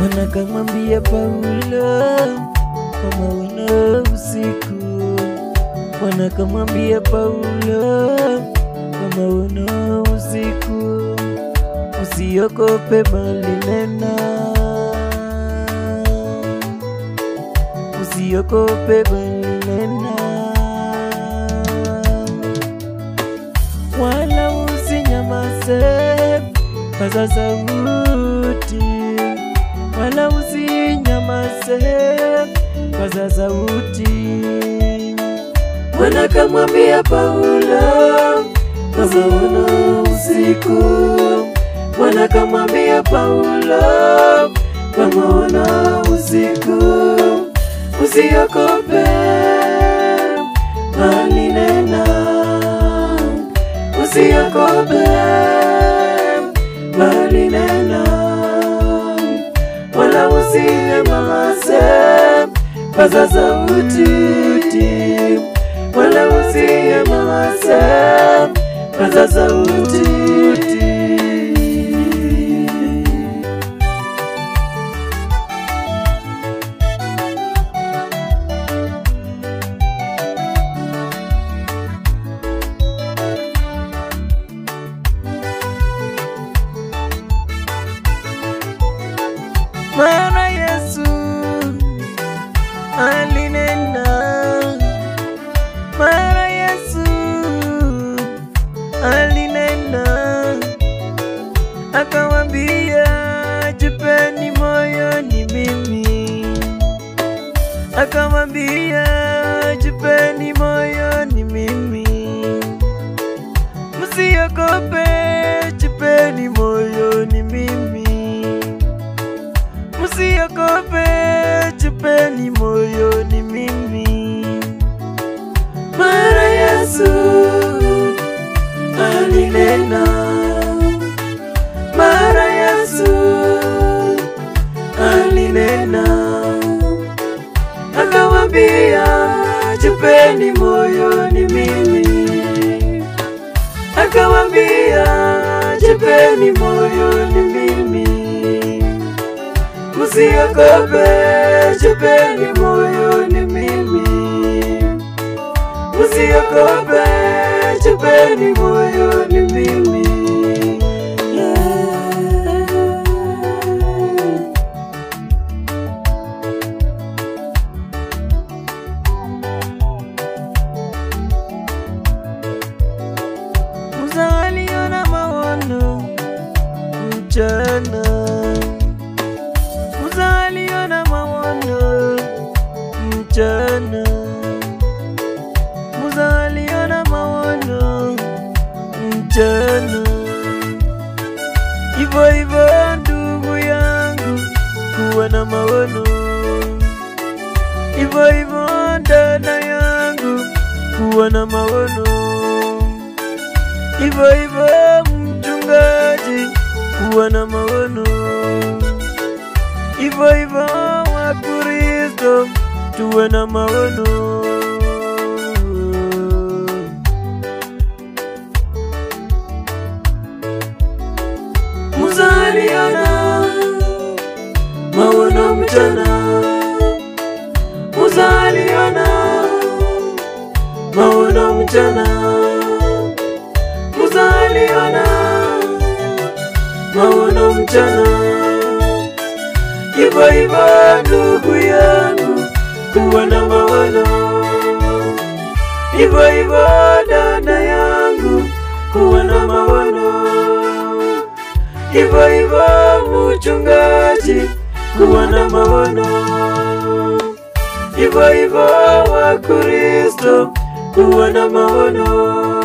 Wanakamwambia Paulo, maono usiku. Wanakamwambia Paulo, maono usiku. Usiogope bali nena, usiogope bali nena, wala usinyamaze, paza sauti. Wala usinyamaze, paza sauti. Wanakamwambia Paulo, maono usiku. Wanakamwambia Paulo, maono usiku. Usiogope bali nena, usiogope bali nena, wala usinyamaze, paza sauti. Wala usinyamaze, paza sauti. Maana Yesu alinena, maana Yesu alinena, akawaambia jipeni moyo ni mimi. Akawaambia jipeni moyo ni mimi. Msiogope, jipeni moyo ni mimi. Msiogope, jipeni moyo ni mimi. Maana Yesu alinena, maana Yesu alinena, akawaambia jipeni moyo ni mimi. Akawaambia jipeni moyo ni mimi. Msiogope, jipeni moyo ni mimi. Msiogope, jipeni moyo ni mimi. Musa aliona maono mchana. Musa aliona maono mchana. Musa aliona maono mchana. Hivyo hivyo ndugu yangu, kuwa na maono. Hivyo hivyo dada yangu, kuwa na maono. Hivyo hivyo mchungaji, kuwa na maono. Hivyo hivyo Wakristo, tuwe na maono. Musa aliona maono mchana. Musa aliona maono mchana. Musa aliona maono mchana. Hivyo hivyo ndugu yangu, kuwa na maono. Hivyo hivyo dada yangu, kuwa na maono. Hivyo hivyo mchungaji, kuwa na maono. Hivyo hivyo Wakristo, kuwa na maono.